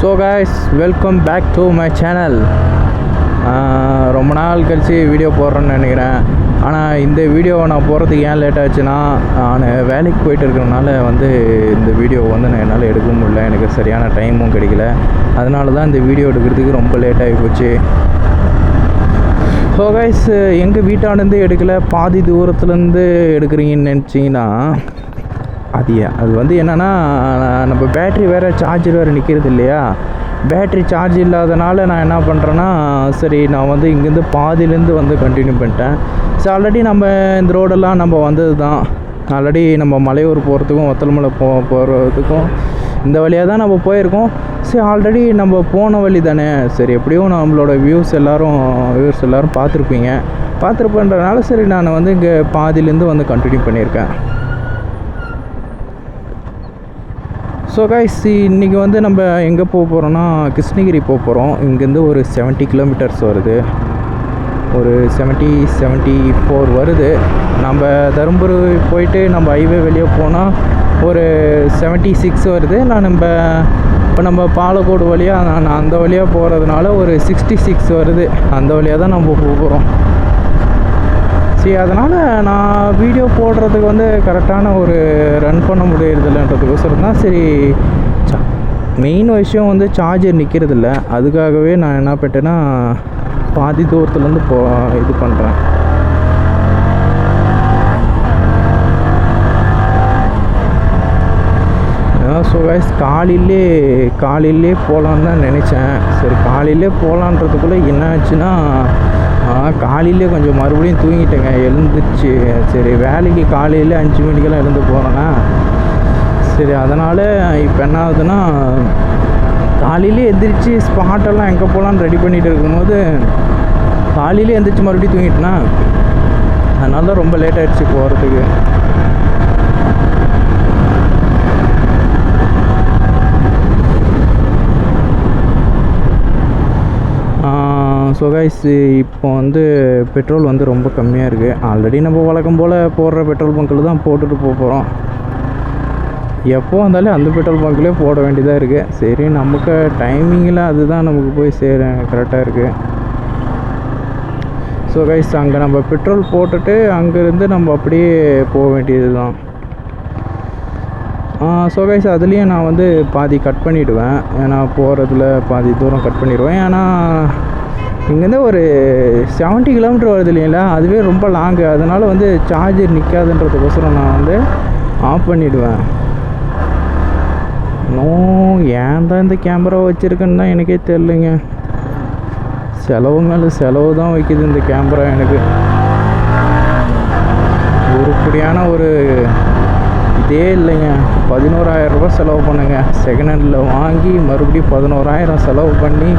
So guys, welcome back to my channel. ரொம்ப நாள் கழித்து வீடியோ போடுறேன்னு நினைக்கிறேன். ஆனால் இந்த வீடியோவை நான் போகிறதுக்கு ஏன் லேட் ஆச்சுன்னா, நான் வேலைக்கு போயிட்டு இருக்கிறனால இந்த வீடியோ நான் என்னால் எடுக்க முடியல. எனக்கு சரியான டைமும் கிடைக்கல. அதனால தான் இந்த வீடியோ எடுக்கிறதுக்கு ரொம்ப லேட் ஆகி போச்சு. ஸோ கைஸ், எங்கள் வீட்டானந்து எடுக்கலை, பாதி தூரத்துலேருந்து எடுக்கிறீங்கன்னு நினச்சிங்கன்னா அது என்னென்னா, நம்ம பேட்ரி வேறு சார்ஜர் வேறு நிற்கிறது இல்லையா. பேட்ரி சார்ஜ் இல்லாதனால நான் என்ன பண்ணுறேன்னா, சரி நான் இங்கேருந்து பாதியிலேருந்து கண்டினியூ பண்ணிட்டேன். ஸோ ஆல்ரெடி நம்ம இந்த ரோடெல்லாம் நம்ம வந்தது தான். ஆல்ரெடி நம்ம மலையூர் போகிறதுக்கும் வத்தல்மலை போகிறதுக்கும் இந்த வழியாக தான் நம்ம போயிருக்கோம். சரி, ஆல்ரெடி நம்ம போன வழி தானே. சரி, எப்படியும் நம்மளோட வியூவர்ஸ் எல்லோரும் பார்த்துருப்பேன்றனால சரி நான் இங்கே பாதியிலேருந்து கண்டினியூ பண்ணியிருக்கேன். ஸோ கைஸ், இன்றைக்கி நம்ம எங்கே போக போகிறோன்னா, கிருஷ்ணகிரி போக போகிறோம். இங்கேருந்து ஒரு 70 கிலோமீட்டர்ஸ் வருது, ஒரு 74 வருது. நம்ம தருமபுரி போயிட்டு நம்ம ஹைவே வெளியே போனால் ஒரு 76 வருது. இப்போ நம்ம பாலக்கோடு வழியாக நான் அந்த வழியாக போகிறதுனால ஒரு 66 வருது. அந்த வழியாக தான் நம்ம போக போகிறோம். சரி, அதனால் நான் வீடியோ போடுறதுக்கு கரெக்டான ஒரு ரன் பண்ண முடியறதில்லன்றதுக்கோசரம் தான். சரி, மெயின் விஷயம் சார்ஜர் நிற்கிறதில்ல. அதுக்காகவே நான் என்ன பண்ணிட்டேன்னா, பாதி தூரத்துலேருந்து இது பண்ணுறேன். ஸோ கைஸ், காலையிலே போகலான்னு தான் நினச்சேன். சரி, காலையிலே போகலான்றதுக்குள்ளே என்ன ஆச்சுன்னா, காலையிலே கொஞ்சம் மறுபடியும் தூங்கிட்டேங்க. எழுந்துச்சு. சரி, வேலைக்கு காலையில் 5 மணிக்கெல்லாம் எழுந்து போகிறேன்னா, சரி அதனால் இப்போ என்ன ஆகுதுன்னா, காலையிலே எந்திரிச்சு ஸ்பாட்டெல்லாம் எங்கே போகலான்னு ரெடி பண்ணிகிட்டு இருக்கும்போது காலையிலே எந்திரிச்சு மறுபடியும் தூங்கிட்டேன்னா, அதனால தான் ரொம்ப லேட் ஆகிடுச்சு போகிறதுக்கு. ஸோ கைஸ், இப்போ பெட்ரோல் ரொம்ப கம்மியாக இருக்குது. ஆல்ரெடி நம்ம வழக்கம் போல் போடுற பெட்ரோல் பங்க்கில் தான் போட்டுட்டு போகிறோம். எப்போ வந்தாலும் அந்த பெட்ரோல் பங்க்லேயே போட வேண்டியதாக இருக்குது. சரி, நமக்கு டைமிங்கில் அதுதான் நமக்கு போய் கரெக்டாக இருக்குது. ஸோ கைஸ், அங்கே நம்ம பெட்ரோல் போட்டுட்டு அங்கேருந்து நம்ம அப்படியே போக வேண்டியது தான். ஸோ கைஸ், அதுலேயும் நான் பாதி கட் பண்ணிவிடுவேன். ஏன்னா போகிறதுல பாதி தூரம் கட் பண்ணிடுவேன். ஏன்னா இங்கேருந்து ஒரு 70 கிலோமீட்டர் வருது இல்லைங்களா, அதுவே ரொம்ப லாங்கு. அதனால் சார்ஜர் நிற்காதுன்றதுக்கோசரம் நான் ஆஃப் பண்ணிவிடுவேன். ஏன் தான் இந்த கேமரா வச்சுருக்கேன்னு தான் எனக்கே தெரிலங்க. செலவு மேலே செலவு தான் வைக்குது இந்த கேமரா. எனக்கு உருப்படியான ஒரு இதே இல்லைங்க. 11,000 ரூபா செலவு பண்ணுங்க. செகண்ட் ஹேண்டில் வாங்கி மறுபடியும் 11,000 செலவு பண்ணி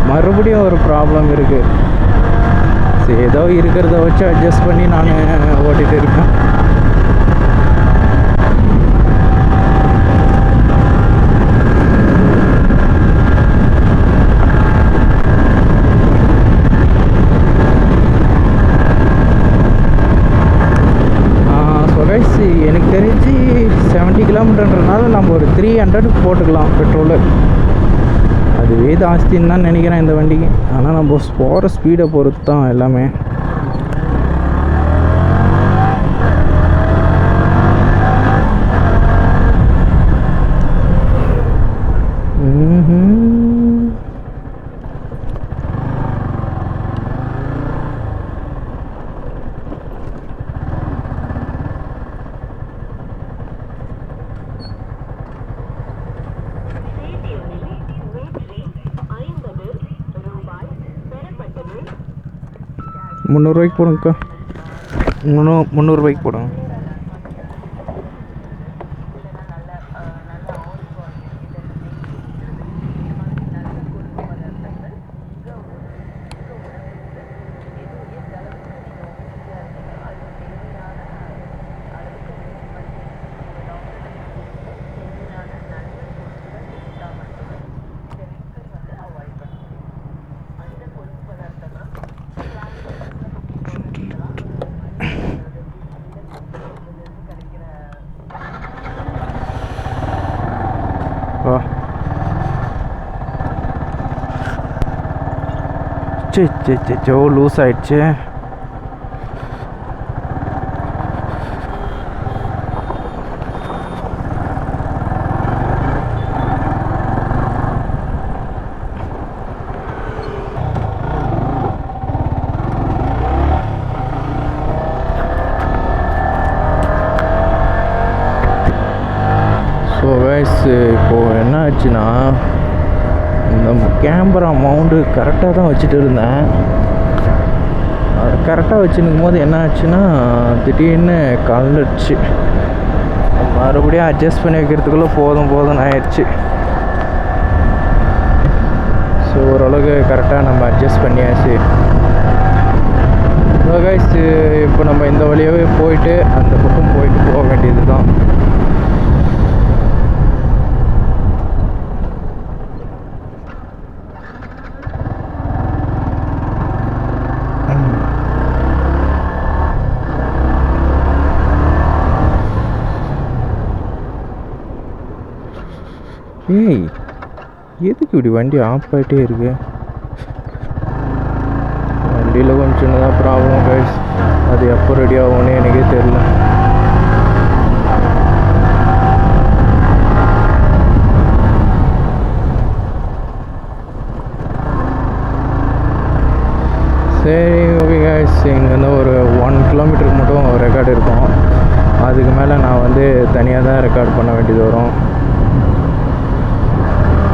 மறுபடியும் ஒரு ப்ராப்ளம் இருக்குது. சரி, ஏதோ இருக்கிறத வச்சு அட்ஜஸ்ட் பண்ணி நான் ஓட்டிகிட்டு இருக்கேன். எனக்கு தெரிஞ்சு 70 கிலோமீட்டர்ன்றனால நம்ம ஒரு 300 போட்டுக்கலாம் பெட்ரோலு. அதுவே ஜாஸ்தின்னு தான் நினைக்கிறேன் இந்த வண்டிக்கு. ஆனால் நம்ம போகிற ஸ்பீடை பொறுத்து தான் எல்லாமே. ₹300 போடுங்கக்கா. 300 போடுங்க. அச்சோ லூஸ் ஆயிடுச்சு. ஸோ கைஸ் இப்போது என்ன ஆச்சுன்னா, இந்த கேமரா மவுண்டு கரெக்டாக தான் வச்சுட்டு இருந்தேன். அது கரெக்டாக வச்சுருக்கும் போது என்ன ஆச்சுன்னா, திடீர்னு கலந்துடுச்சு. மறுபடியும் அட்ஜஸ்ட் பண்ணி வைக்கிறதுக்குள்ளே போதும் ஆயிடுச்சு. ஸோ ஓரளவுக்கு கரெக்டாக நம்ம அட்ஜஸ்ட் பண்ணியாச்சு. ஸோ கைஸ் இப்போ நம்ம இந்த வழியாகவே போயிட்டு அந்த பக்கம் போயிட்டு போக வேண்டியது தான். ஏய், எதுக்கு இப்படி வண்டி ஆஃப் ஆகிட்டே இருக்கு? வண்டியில் கொஞ்சம் சின்னதாக ப்ராப்ளம் கைஸ். அது எப்போ ரெடி ஆகும்னு எனக்கே தெரியல. சரி ஓகே கைஸ், இங்கேருந்து ஒரு 1 கிலோமீட்டருக்கு மட்டும் ரெக்கார்டு இருக்கும். அதுக்கு மேலே நான் வந்து தனியாக தான் ரெக்கார்ட் பண்ண வேண்டியது வரும்.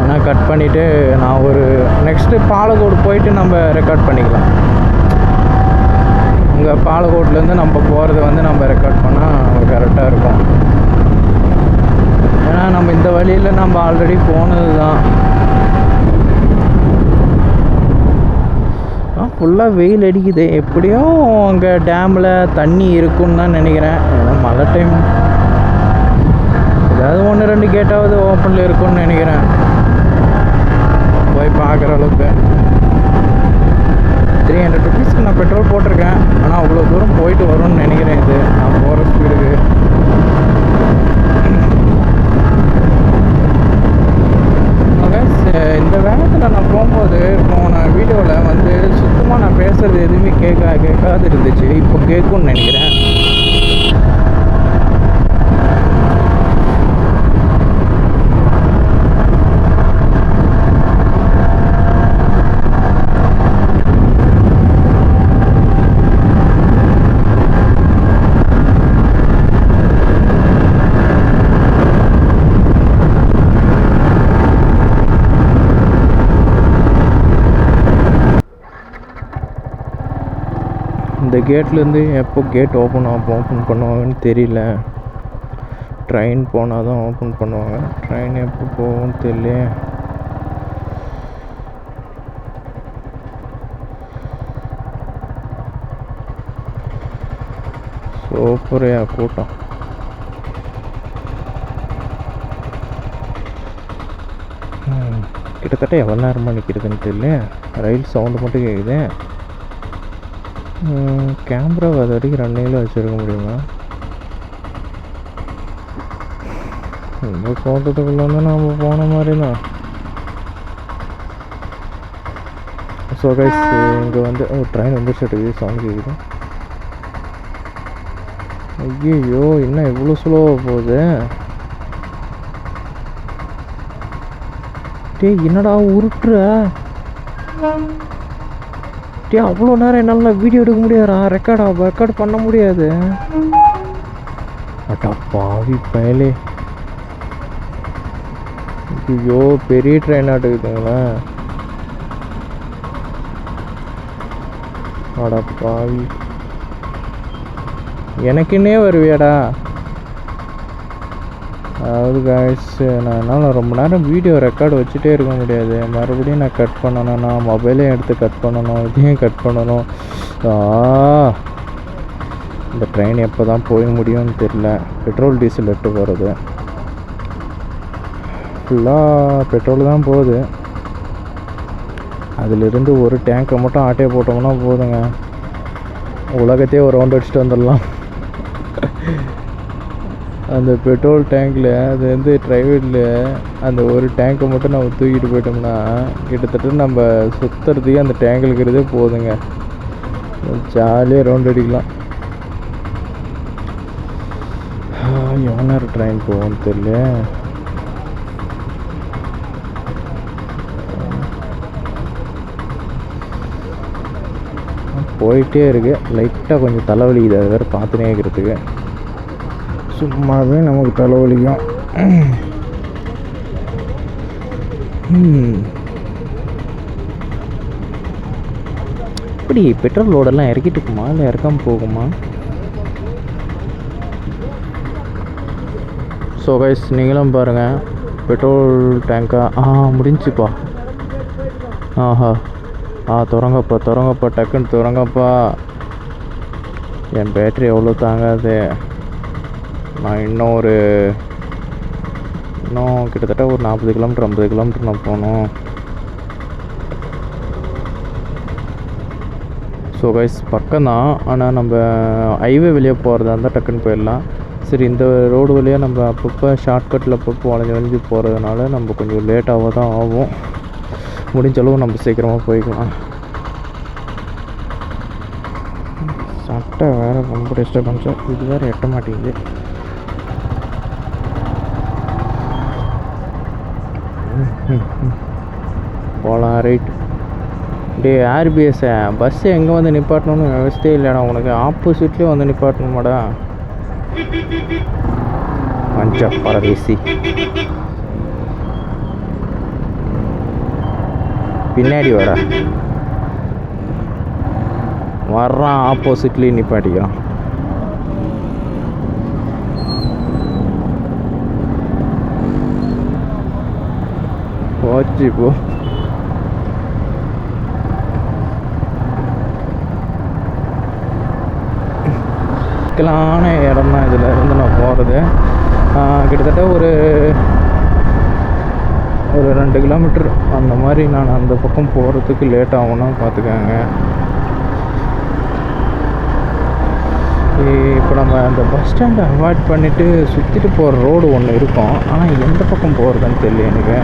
ஆனால் கட் பண்ணிவிட்டு நான் ஒரு நெக்ஸ்ட்டு பாலக்கோடு போயிட்டு நம்ம ரெக்கார்ட் பண்ணிக்கலாம். இங்கே பாலக்கோட்லேருந்து நம்ம போகிறத வந்து நம்ம ரெக்கார்ட் பண்ணால் கரெக்டாக இருக்கும். ஏன்னா நம்ம இந்த வழியில் நம்ம ஆல்ரெடி போனது தான். ஃபுல்லாக வெயில் அடிக்குது. எப்படியும் அங்கே டேமில் தண்ணி இருக்குன்னு தான் நினைக்கிறேன். ஏன்னா மழை டைம் ஏதாவது 1-2 கேட்டாவது ஓப்பனில் இருக்குன்னு நினைக்கிறேன். போய் பார்க்குற அளவுக்கு 300 ருபீஸ்க்கு நான் பெட்ரோல் போட்டிருக்கேன். ஆனால் அவ்வளோ தூரம் போயிட்டு வரும்னு நினைக்கிறேன். இது நான் போகிற ஸ்பீடுக்கு இந்த வேகத்தில் நான் போகும்போது போன வீடியோவில் வந்து சுத்தமாக நான் பேசுகிறது எதுவுமே கேட்காது இருந்துச்சு. இப்போ கேட்கும்னு நினைக்கிறேன். இந்த கேட்லேருந்து எப்போ கேட் ஓப்பன் பண்ணுவாங்கன்னு தெரியல. ட்ரெயின் போனால் தான் ஓப்பன் பண்ணுவாங்க. ட்ரெயின் எப்போ போகும்னு தெரியல. சூப்பரையா கூட்டம். கிட்டத்தட்ட எவ்வளோ நேரமாக நிற்கிறதுன்னு தெரியல. ரயில் சவுண்டு மட்டும் கேட்குது. கேமராவை அது வரைக்கும் ரன்னிங்கில் வச்சுருக்க முடியுமா? இந்த கோட்டத்துக்குள்ளே வந்து நாம் போன மாதிரி தான். ஸோ கைஸ் இங்கே வந்து ட்ரெயின் வந்துருச்சு. சவுண்ட் கேட்குது. ஐயோ என்ன இவ்வளோ ஸ்லோவாக போகுது? டேய் என்னடா உருட்டுற? அவ்வளோ நேரம் என்னால் வீடியோ எடுக்க முடியாதா? ரெக்கார்ட் பண்ண முடியாது. அட்டா பாவி பயலே. ஐயோ பெரிய ட்ரெயின் ஆட்டுக்குதுங்களா? அடா பாவி, எனக்குன்னே வருவியாடா? அதாவது காய்ஸ், நான் என்னால் ரொம்ப நேரம் வீடியோ ரெக்கார்டு வச்சுட்டே இருக்க முடியாது. மறுபடியும் நான் கட் பண்ணணும்னா மொபைலே எடுத்து கட் பண்ணணும், இதையும் கட் பண்ணணும். இந்த ட்ரெயின் எப்போ தான் போய் முடியும்னு தெரியல. பெட்ரோல் டீசல் எட்டு போகிறது ஃபுல்லாக பெட்ரோல் தான் போகுது. அதிலிருந்து ஒரு டேங்கை மட்டும் ஆட்டையை போட்டோம்னா போதுங்க, உலகத்தையே ஒரு ரவுண்ட் அடிச்சுட்டு வந்துடலாம். அந்த பெட்ரோல் டேங்கில் அது வந்து ட்ரைவேட்டில் அந்த ஒரு டேங்கை மட்டும் நம்ம தூக்கிட்டு போயிட்டோம்னா கிட்டத்தட்ட நம்ம சுற்றுறதுக்கு அந்த டேங்க் இருக்கிறதே போதுங்க. ஜாலியாக ரவுண்ட் அடிக்கலாம். எவ்வளோ நேரம் ட்ரெயின் போகும்னு தெரியல. போயிட்டே இருக்கு. லைட்டாக கொஞ்சம் தலைவலிக்குது, அது வேறு பார்த்துனே இருக்கிறதுக்கு. சும்மாவே நமக்கு தலைவலிக்கும். இப்படி பெட்ரோல் லோடெல்லாம் இறக்கிட்டு இருக்குமா இல்லை இறக்காமல் போகுமா? ஸோ கைஸ், நீங்களும் பாருங்கள். பெட்ரோல் டேங்கா முடிஞ்சுப்பா. ஆஹா, திறங்கப்பா டக்குன்னு திறங்கப்பா. என் பேட்ரி எவ்வளோ தாங்காது. நான் இன்னும் கிட்டத்தட்ட ஒரு 40 கிலோமீட்டர் 50 கிலோமீட்டர் நான் போகணும். ஸோ கைஸ், பக்கம்தான். ஆனால் நம்ம ஹைவே வெளியே போகிறதா இருந்தால் டக்குன்னு போயிடலாம். சரி, இந்த ரோடு வழியாக நம்ம அப்பப்போ ஷார்ட்கட்டில் அப்பப்போ வளைஞ்சு போகிறதுனால நம்ம கொஞ்சம் லேட்டாக தான் ஆகும். முடிஞ்சளவு நம்ம சீக்கிரமாக போய்க்கலாம். சட்டை வேறு ரொம்ப டிஸ்டர்பன்ஸாக, இது வேறு எட்ட மாட்டேங்குது. போகலாம். ரைட். டே ஆர்பிஎஸ்ஸை பஸ்ஸு எங்கே வந்து நிப்பாட்டணும்னு விவசாயே இல்லைடா உனக்கு. ஆப்போசிட்லேயே வந்து நிப்பாட்டணுமாடா. பஞ்ச பரதேசி. பின்னாடி வர்றான், ஆப்போசிட்லேயே நிப்பாட்டிக்கிறான். போச்சு போ. சிக்கலான இடம் தான் இதில் இருந்து நான் போகிறது. கிட்டத்தட்ட ஒரு 2 கிலோமீட்டர் அந்த மாதிரி நான் அந்த பக்கம் போகிறதுக்கு லேட் ஆகும்னா பார்த்துக்கோங்க. இப்போ நம்ம அந்த பஸ் ஸ்டாண்டை அவாய்ட் பண்ணிவிட்டு சுற்றிட்டு போகிற ரோடு ஒன்று இருக்கும். ஆனால் எந்த பக்கம் போகிறதுன்னு தெரியல எனக்கு.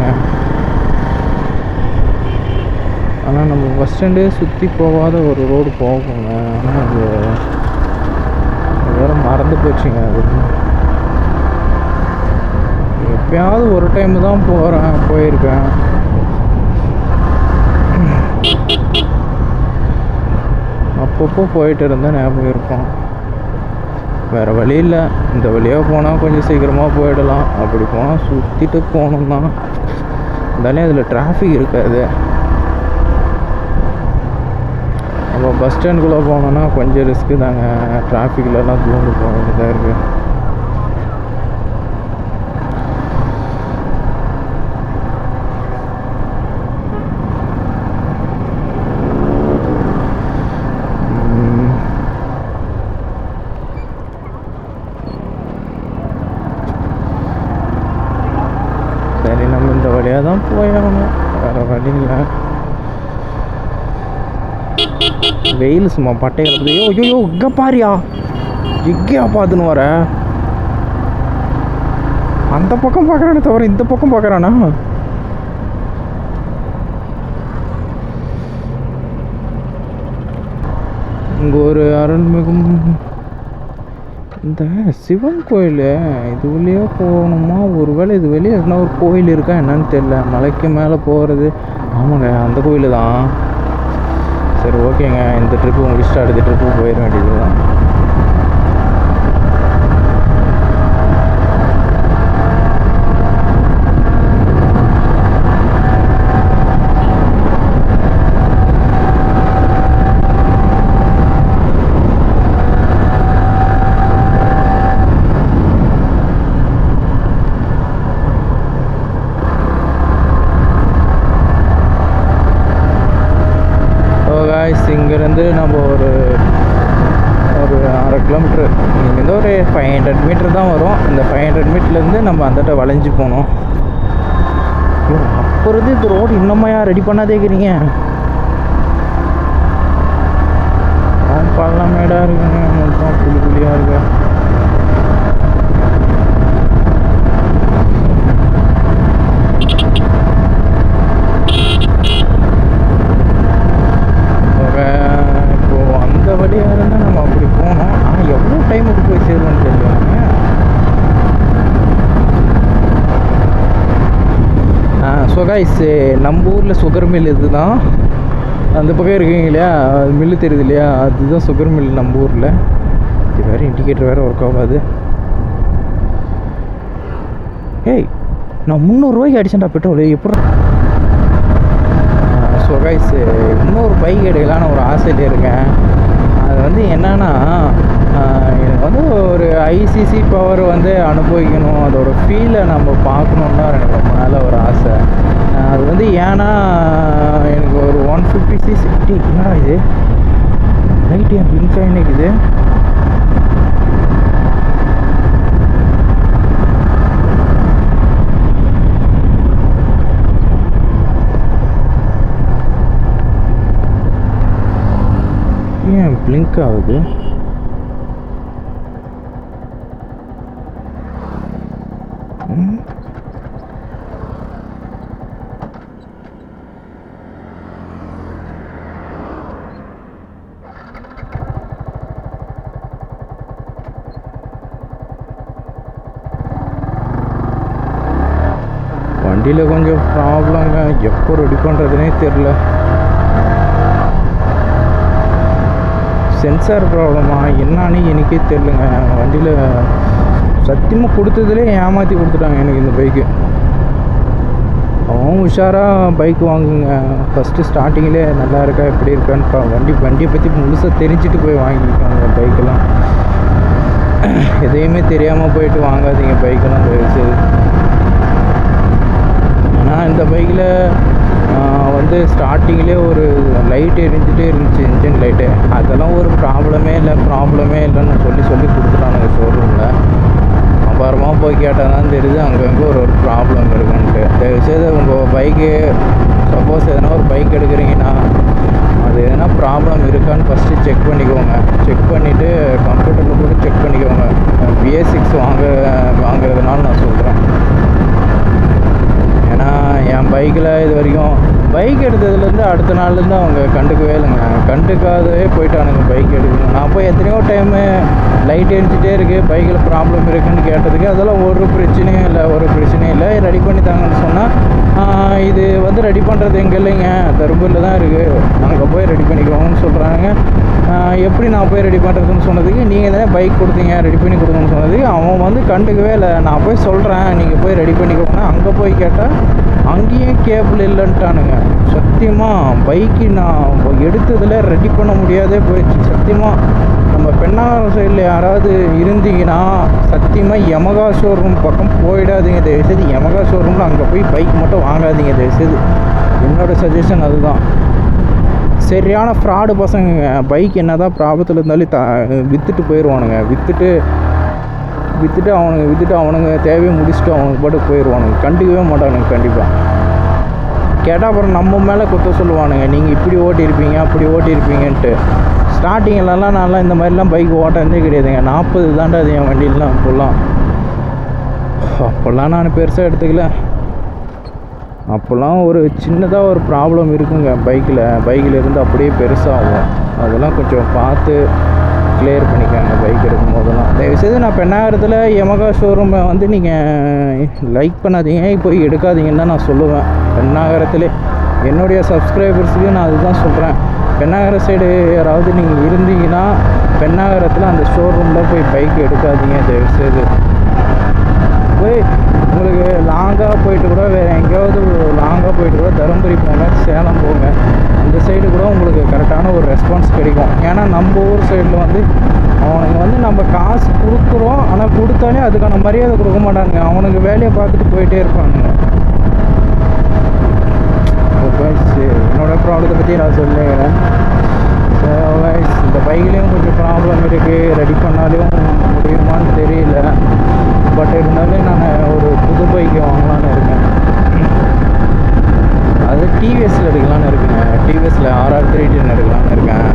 ஆனால் நம்ம பஸ் ஸ்டாண்டே சுற்றி போகாத ஒரு ரோடு போகுங்க. ஆனால் அது வேறு மறந்து போச்சுங்க. அது எப்பயாவது ஒரு டைம் தான் போயிருக்கேன். அப்பப்போ போயிட்டு இருந்தால் ஞாபகம் இருக்கும். வேறு வழி இல்லை. இந்த வழியாக போனால் கொஞ்சம் சீக்கிரமாக போயிடலாம். அப்படி போனால் சுற்றிட்டு போகணும்னா இருந்தாலே அதில் டிராஃபிக் இருக்காது. நம்ம பஸ் ஸ்டாண்டுக்குள்ளே போனோன்னா கொஞ்சம் ரிஸ்க்கு தாங்க. டிராஃபிக்லலாம் தூண்டு போக வேண்டியதாக இருக்குது. சரி, நம்ம இந்த வழியாக தான் போயாகணும், வேறு வழி இல்லை. வெயில் சும்மா பட்டை கிளப்புது. ஐயோ இங்கே பாரியா, எங்கேயா பார்த்துன்னு வர? அந்த பக்கம் பார்க்குறானே தவிர இந்த பக்கம் பார்க்குறானா? இங்கே ஒரு அருள்மிகும் இந்த சிவன் கோயில், இது வழியாக போகணுமா? ஒருவேளை இது வெளியே எதுனா ஒரு கோயில் இருக்கா என்னன்னு தெரியல. மலைக்கு மேலே போகிறது. ஆமாங்க, அந்த கோயில் தான். சரி, ஓகேங்க. இந்த ட்ரிப்பு முடிச்சுட்டு அடுத்த ட்ரிப்பு போயிட வேண்டியது தான். இங்கேருந்து நம்ம ஒரு 1/2 கிலோமீட்ரு, இங்கேருந்து ஒரு 500 மீட்ரு தான் வரும். இந்த 500 மீட்டர்லேருந்து நம்ம அந்தட்ட வளைஞ்சி போகணும். அப்போ இருந்து இந்த ரோடு இன்னும்மையா ரெடி பண்ணாதேக்கிறீங்க? பள்ளமேடாக இருக்குங்க, புளி புளியாக இருக்கு. கைஸ் நம்ம ஊரில் சுகர் மில் இது தான். அந்த பக்கம் இருக்குங்க இல்லையா, மில்லு தெரியுது இல்லையா, அதுதான் சுகர் மில் நம்ம ஊரில். இது வேறு இண்டிகேட்டர் வேறு ஒர்க் ஆகாது. ஏய், நான் 300 ரூபாய்க்கு அடிச்சேன்டா பெட்ரோல், எப்படி? ஸோ கைஸ் இன்னொரு பைக் எடுக்கலான்னு ஒரு ஆசையிலே இருக்கேன். அது வந்து என்னன்னா, எனக்கு வந்து ஒரு ஐசிசி பவர் வந்து அனுபவிக்கணும், அதோட ஃபீலை நம்ம பார்க்கணுன்னு தான் எனக்கு ரொம்ப நாளாக ஒரு ஆசை. அது வந்து ஏன்னா எனக்கு ஒரு 150cc என்னடா இது லைட் ஏன் பிங்க் ஆகினுக்குது? ஏன் பிளிங்க் ஆகுது? வண்டியில் கொஞ்சம் ப்ராப்ளங்க, எப்போ ரெடி பண்ணுறதுனே தெரில. சென்சார் ப்ராப்ளமா என்னான்னு எனக்கே தெரிலங்க. வண்டியில் சத்தியமாக கொடுத்ததுலேயே ஏமாற்றி கொடுத்துட்டாங்க எனக்கு இந்த பைக்கு. அவன் உஷாராக பைக் வாங்குங்க, ஃபஸ்ட்டு ஸ்டார்டிங்கிலே நல்லா இருக்கா எப்படி இருக்கான்னு வண்டியை பற்றி முழுசாக தெரிஞ்சுட்டு போய் வாங்கிக்காங்க பைக்கெல்லாம். எதையுமே தெரியாமல் போயிட்டு வாங்காதீங்க பைக்கெல்லாம் தயவுசெய்து. ஆனால் இந்த பைக்கில் வந்து ஸ்டார்டிங்லேயே ஒரு லைட் எரிஞ்சிட்டே இருந்துச்சு, இன்ஜின் லைட்டு. அதெல்லாம் ஒரு ப்ராப்ளமே இல்லைன்னு சொல்லி கொடுத்துட்டானுங்க ஷோரூமில். அப்புறமா போய் கேட்டால் தான் தெரியுது அங்கங்கே ஒரு ப்ராப்ளம் இருக்குன்ட்டு. தயவுசெய்து உங்கள் பைக்கு சப்போஸ் எதனா ஒரு பைக் எடுக்கிறீங்கன்னா அது எதனா ப்ராப்ளம் இருக்கான்னு ஃபஸ்ட்டு செக் பண்ணிக்கோங்க. செக் பண்ணிவிட்டு கம்ப்யூட்டரில் கூட செக் பண்ணிக்கோங்க. BS6 வாங்குறதுனால நான் சொல்கிறேன். ஏன்னா என் பைக்கில் இது வரைக்கும் பைக் எடுத்ததுலேருந்து அடுத்த நாள்லேருந்து அவங்க கண்டுக்கவே இல்லைங்க, கண்டுக்காதவே போயிட்டானுங்க பைக் எடுக்கணும். நான் போய் எத்தனையோ டைமு லைட் எரிஞ்சிட்டே இருக்குது, பைக்கில் ப்ராப்ளம் இருக்குதுன்னு கேட்டதுக்கு அதெல்லாம் ஒரு பிரச்சனையும் இல்லை, ரெடி பண்ணி தாங்கன்னு சொன்னால் இது வந்து ரெடி பண்ணுறது எங்கே இல்லைங்க, தருமபுரியில் தான் இருக்குது, அங்கே போய் ரெடி பண்ணிக்கோங்கன்னு சொல்கிறாங்க. எப்படி நான் போய் ரெடி பண்ணுறதுன்னு சொன்னதுக்கு, நீங்கள் தானே பைக் கொடுத்தீங்க ரெடி பண்ணி கொடுங்கன்னு சொன்னதுக்கு அவன் வந்து கண்டுக்கவே இல்லை. நான் போய் சொல்கிறேன் நீங்கள் போய் ரெடி பண்ணிக்கோங்க. அங்கே போய் கேட்டால் அங்கேயும் கேபிள் இல்லைன்ட்டானுங்க. சத்தியமாக பைக்கு நான் எடுத்ததில் ரெடி பண்ண முடியாதே போயிடுச்சு. சத்தியமாக நம்ம பெண்ணாகரம் சைடில் யாராவது இருந்தீங்கன்னா சத்தியமாக யமகா ஷோரூம் பக்கம் போயிடாதீங்க தயவுசெய்து. யமகா ஷோரூமில் அங்கே போய் பைக் மட்டும் வாங்காதீங்க தயவுசெய்து. என்னோடய சஜஷன் அதுதான். சரியான ஃப்ராடு பசங்க. பைக் என்ன தான் ப்ராப்ளத்தில் இருந்தாலும் விற்றுட்டு போயிடுவானுங்க. விற்றுட்டு அவனுங்க தேவையை முடிச்சுட்டு அவனுக்கு பாட்டு போயிடுவானுங்க, கண்டுக்கவே மாட்டானுங்க. கண்டிப்பாக கேட்டால் அப்புறம் நம்ம மேலே குத்த சொல்லுவானுங்க, நீங்கள் இப்படி ஓட்டியிருப்பீங்க அப்படி ஓட்டியிருப்பீங்கன்ட்டு. ஸ்டார்டிங்கிலலாம் நான்லாம் இந்த மாதிரிலாம் பைக் ஓட்டந்தே கிடையாதுங்க. 40 தாண்டா அது என் வண்டியிலாம். அப்போல்லாம் நான் பெருசாக எடுத்துக்கல. அப்போல்லாம் ஒரு சின்னதாக ஒரு ப்ராப்ளம் இருக்குங்க பைக்கில் இருந்து அப்படியே பெருசாகும். அதெல்லாம் கொஞ்சம் பார்த்து கிளியர் பண்ணிக்காங்க பைக் எடுக்கும் போதெல்லாம். தயவுசெய்து நான் பெண்ணாகரத்தில் யமகா ஷோரூமை வந்து நீங்கள் லைக் பண்ணாதீங்க, போய் எடுக்காதீங்கன்னு தான் நான் சொல்லுவேன். பெண்ணாகரத்துலேயே என்னுடைய சப்ஸ்கிரைபர்ஸுக்கு நான் அதுதான் சொல்கிறேன். பெண்ணாகரம் சைடு யாராவது நீங்கள் இருந்தீங்கன்னா பெண்ணாகரத்தில் அந்த ஷோரூமில் போய் பைக் எடுக்காதீங்க தயவுசெய்து. போய் உங்களுக்கு லாங்காக போயிட்டு கூட வேறு எங்கேயாவது லாங்காக போயிட்டு கூட தருமபுரி போங்க, சேலம் போங்க, இந்த சைடு கூட உங்களுக்கு கரெக்டான ஒரு ரெஸ்பான்ஸ் கிடைக்கும். ஏன்னா நம்ம ஊர் சைடில் வந்து அவனுங்க வந்து நம்ம காசு கொடுக்குறோம், ஆனால் கொடுத்தாலே அதுக்கான மரியாதை கொடுக்க மாட்டானுங்க. அவனுக்கு வேலையை பார்த்துட்டு போயிட்டே இருப்பானுங்க. என்னோடய ப்ராப்ளத்தை பற்றி நான் சொல்லுகிறேன். இந்த பைக்லேயும் கொஞ்சம் ப்ராப்ளம் இருக்குது, ரெடி பண்ணாலும் முடியுமான்னு தெரியல. பட் இருந்தாலும் நான் ஒரு புது பைக்கு வாங்கலான்னு இருக்கேன். அது டிவிஎஸில் எடுக்கலான்னு இருக்குங்க. டிவிஎஸில் RR 310 எடுக்கலான்னு இருக்கேன்.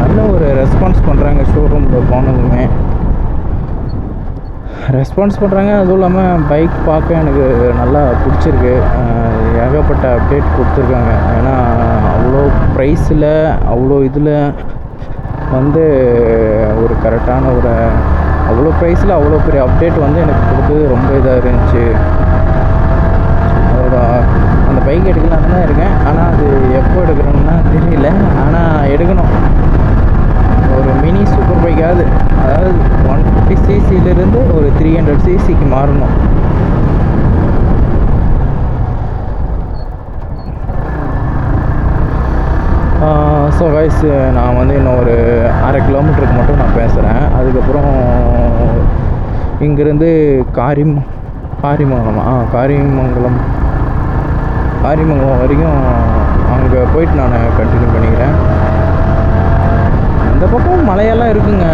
நல்ல ஒரு ரெஸ்பான்ஸ் பண்ணுறாங்க ஷோரூமில் போனதுமே ரெஸ்பான்ஸ் பண்ணுறாங்க. அதுவும் இல்லாமல் பைக் பார்க்க எனக்கு நல்லா பிடிச்சிருக்கு. ஏகப்பட்ட அப்டேட் கொடுத்துருக்காங்க. ஏன்னா அவ்வளோ ப்ரைஸில் அவ்வளோ இதில் வந்து ஒரு கரெக்டான ஒரு அவ்வளோ ப்ரைஸில் அவ்வளோ பெரிய அப்டேட் வந்து எனக்கு கொடுத்தது ரொம்ப இதாக இருந்துச்சு. அதோட அந்த பைக் எடுக்கலான்னு தான் இருக்கேன். ஆனால் அது எப்போ எடுக்கிறோம்னா தெரியல. ஆனால் எடுக்கணும். ஒரு மினி சூப்பர் பைக்காவது, அதாவது 150 சிசியிலிருந்து ஒரு 300 சிசிக்கு மாறணும். ஸோ கைஸ், நான் வந்து இன்னும் ஒரு 1/2 கிலோமீட்டருக்கு மட்டும் நான் பேசுகிறேன். அதுக்கப்புறம் இங்கேருந்து காரிமங்கலம் வரைக்கும் அங்கே போயிட்டு நான் கண்டினியூ பண்ணிக்கிறேன். இந்த பக்கம் மலையெல்லாம் இருக்குங்க.